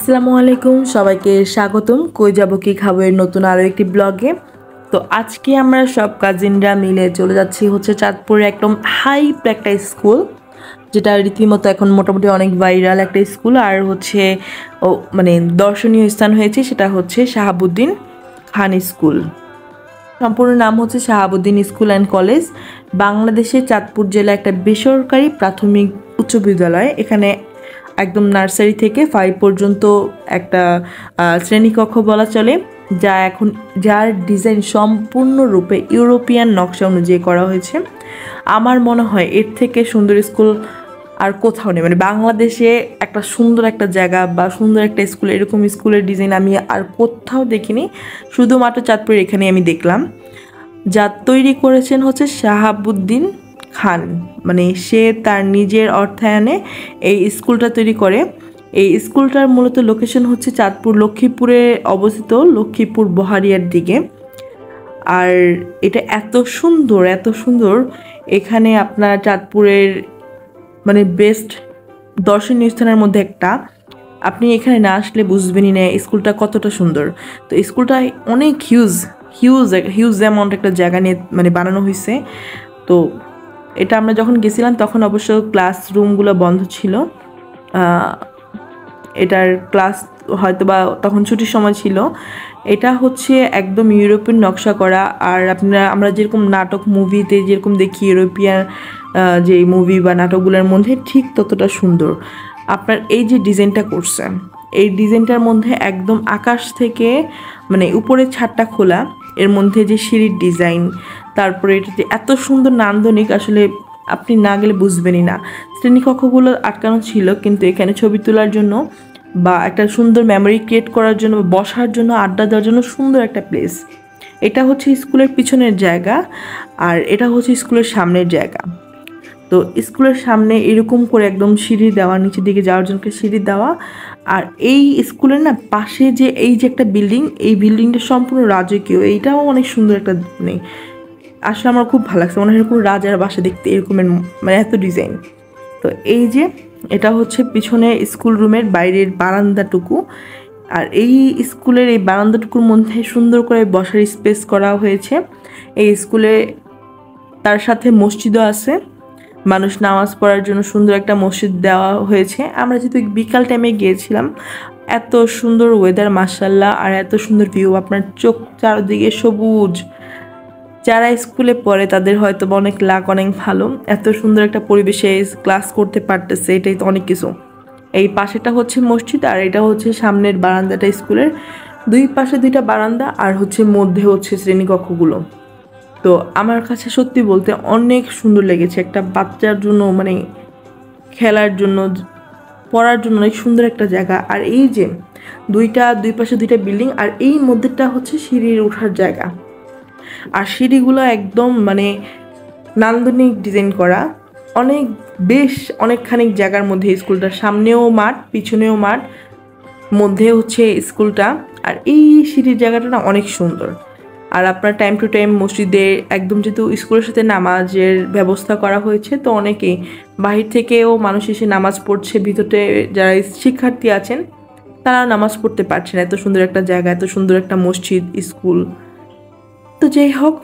আসসালামু আলাইকুম সবাইকে স্বাগতম। কই যাব কি খাবো এর নতুন আরো একটি ব্লগে। তো আজকে আমরা সব কাজিনরা মিলে চলে যাচ্ছি হচ্ছে চাঁদপুরে একদম হাইপ একটা স্কুল, যেটা রীতিমতো এখন মোটামুটি অনেক ভাইরাল একটা স্কুল। আর হচ্ছে মানে দর্শনীয় স্থান হয়েছে, সেটা হচ্ছে শাহাবুদ্দিন খান স্কুল। সম্পূর্ণ নাম হচ্ছে শাহাবুদ্দিন স্কুল অ্যান্ড কলেজ। বাংলাদেশের চাঁদপুর জেলা একটা বেসরকারি প্রাথমিক উচ্চ বিদ্যালয়। এখানে একদম নার্সারি থেকে 5 পর্যন্ত একটা শ্রেণীকক্ষ বলা চলে, যার ডিজাইন সম্পূর্ণরূপে ইউরোপিয়ান নকশা অনুযায়ী করা হয়েছে। আমার মনে হয় এর থেকে সুন্দর স্কুল আর কোথাও নেই। মানে বাংলাদেশে একটা সুন্দর একটা জায়গা বা সুন্দর একটা স্কুল, এরকম স্কুলের ডিজাইন আমি আর কোথাও দেখিনি, শুধুমাত্র চাঁদপুর এখানে আমি দেখলাম। যা তৈরি করেছেন হচ্ছে শাহাবুদ্দিন খান, মানে সে তার নিজের অর্থায়নে এই স্কুলটা তৈরি করে। এই স্কুলটার মূলত লোকেশন হচ্ছে চাঁদপুর লক্ষ্মীপুরে অবস্থিত, লক্ষ্মীপুর বহারিয়ার দিকে। আর এটা এত সুন্দর, এখানে আপনার চাঁদপুরের মানে বেস্ট দর্শনীয় স্থানের মধ্যে একটা। আপনি এখানে না আসলে বুঝবেনই না স্কুলটা কতটা সুন্দর। তো স্কুলটা অনেক হিউজ অ্যামাউন্ট একটা জায়গা নিয়ে মানে বানানো হয়েছে। তো এটা আমরা যখন গেছিলাম তখন অবশ্য ক্লাসরুমগুলো বন্ধ ছিল। এটার ক্লাস হয়তো বা তখন ছুটির সময় ছিল। এটা হচ্ছে একদম ইউরোপিয়ান নকশা করা। আর আমরা যেরকম নাটক মুভিতে যেরকম দেখি ইউরোপিয়ান যে মুভি বা নাটকগুলোর মধ্যে ঠিক ততটা সুন্দর। আপনার এই যে ডিজাইনটা করছে, এই ডিজাইনটার মধ্যে একদম আকাশ থেকে মানে উপরের ছাদটা খোলা, এর মধ্যে যে সিঁড়ির ডিজাইন, তারপরে এটা যে এত সুন্দর নান্দনিক, আসলে আপনি না গেলে বুঝবেনই না। শ্রেণীকক্ষগুলো আটকানো ছিল, কিন্তু এখানে ছবি তোলার জন্য বা একটা সুন্দর মেমোরি ক্রিয়েট করার জন্য, বসার জন্য, আড্ডা দেওয়ার জন্য সুন্দর একটা প্লেস। এটা হচ্ছে স্কুলের পিছনের জায়গা, আর এটা হচ্ছে স্কুলের সামনের জায়গা। তো স্কুলের সামনে এরকম করে একদম সিঁড়ি দেওয়া, নিচের দিকে যাওয়ার জন্য সিঁড়ি দেওয়া। আর এই স্কুলের না পাশে যে এই যে একটা বিল্ডিং, এই বিল্ডিংটা সম্পূর্ণ রাজকীয়। এইটাও অনেক সুন্দর একটা, মানে আসলে আমার খুব ভালো লাগছে, মনে হয় এরকম রাজার বাসা দেখতে, এরকমের মানে এত ডিজাইন। তো এই যে এটা হচ্ছে পিছনে স্কুল রুমের বাইরের বারান্দাটুকু। আর এই স্কুলের এই বারান্দাটুকুর মধ্যে সুন্দর করে বসার স্পেস করা হয়েছে। এই স্কুলে তার সাথে মসজিদও আছে, মানুষ নামাজ পড়ার জন্য সুন্দর একটা মসজিদ দেওয়া হয়েছে। আমরা যেহেতু বিকাল টাইমে গিয়েছিলাম, এত সুন্দর ওয়েদার মাশাআল্লাহ, আর এত সুন্দর ভিউ, আপনার চোখ চারদিকে সবুজ। যারা স্কুলে পড়ে তাদের হয়তো অনেক লাক, অনেক ভালো, এত সুন্দর একটা পরিবেশে ক্লাস করতে পারতেছে, এটাই তো অনেক কিছু। এই পাশেটা হচ্ছে মসজিদ, আর এটা হচ্ছে সামনের বারান্দাটা স্কুলের। দুই পাশে দুইটা বারান্দা, আর হচ্ছে মধ্যে হচ্ছে শ্রেণীকক্ষগুলো। তো আমার কাছে সত্যি বলতে অনেক সুন্দর লেগেছে, একটা বাচ্চার জন্য মানে খেলার জন্য, পড়ার জন্য অনেক সুন্দর একটা জায়গা। আর এই যে দুই পাশে দুইটা বিল্ডিং, আর এই মধ্যেটা হচ্ছে সিঁড়ির ওঠার জায়গা। আর সিঁড়িগুলো একদম মানে নান্দনিক ডিজাইন করা, অনেকখানি জায়গার মধ্যে স্কুলটার সামনেও মাঠ, পিছনেও মাঠ, মধ্যে হচ্ছে স্কুলটা। আর এই সিঁড়ির জায়গাটা না অনেক সুন্দর। আর আপনার টাইম টু টাইম মসজিদে একদম, যেহেতু স্কুলের সাথে নামাজের ব্যবস্থা করা হয়েছে, তো অনেকেই বাহির থেকেও মানুষ এসে নামাজ পড়ছে। ভিতরে যারা শিক্ষার্থী আছেন তারা নামাজ পড়তে পারছেন, এত সুন্দর একটা জায়গা, এত সুন্দর একটা মসজিদ, স্কুল। তো যাই হোক,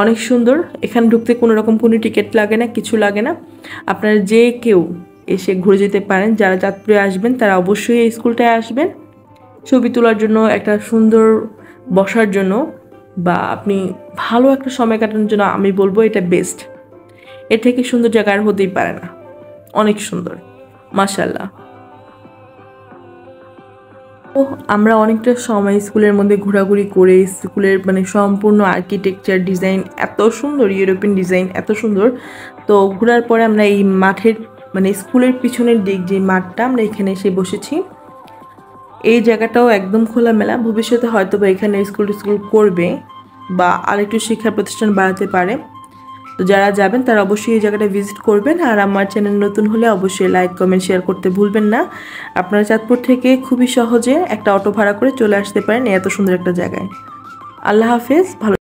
অনেক সুন্দর। এখানে ঢুকতে কোনো রকম কোনো টিকিট লাগে না, কিছু লাগে না। আপনারা যে কেউ এসে ঘুরে যেতে পারেন। যারা চাঁদপুরে আসবেন তারা অবশ্যই এই স্কুলটায় আসবেন, ছবি তোলার জন্য, একটা সুন্দর বসার জন্য, বা আপনি ভালো একটা সময় কাটানোর জন্য আমি বলবো এটা বেস্ট। এর থেকে সুন্দর জায়গা আর হতেই পারে না, অনেক সুন্দর মাশাআল্লাহ। তো আমরা অনেকটা সময় স্কুলের মধ্যে ঘোরাঘুরি করে, স্কুলের মানে সম্পূর্ণ আর্কিটেকচার ডিজাইন এত সুন্দর, ইউরোপিয়ান ডিজাইন এত সুন্দর। তো ঘোরার পরে আমরা এই মাঠের মানে স্কুলের পিছনের দিক যে মাঠটা, আমরা এখানে এসে বসেছি। এই জায়গাটাও একদম খোলামেলা, ভবিষ্যতে হয়তো বা এখানে স্কুল করবে বা আরেকটু শিক্ষা প্রতিষ্ঠান বাড়াতে পারে। তো যারা যাবেন তারা অবশ্যই এই জায়গাটা ভিজিট করবেন। আর আমার চ্যানেল নতুন হলে অবশ্যই লাইক, কমেন্ট, শেয়ার করতে ভুলবেন না। আপনারা চাঁদপুর থেকে খুবই সহজে একটা অটো ভাড়া করে চলে আসতে পারেন এত সুন্দর একটা জায়গায়। আল্লাহ হাফেজ, ভালো।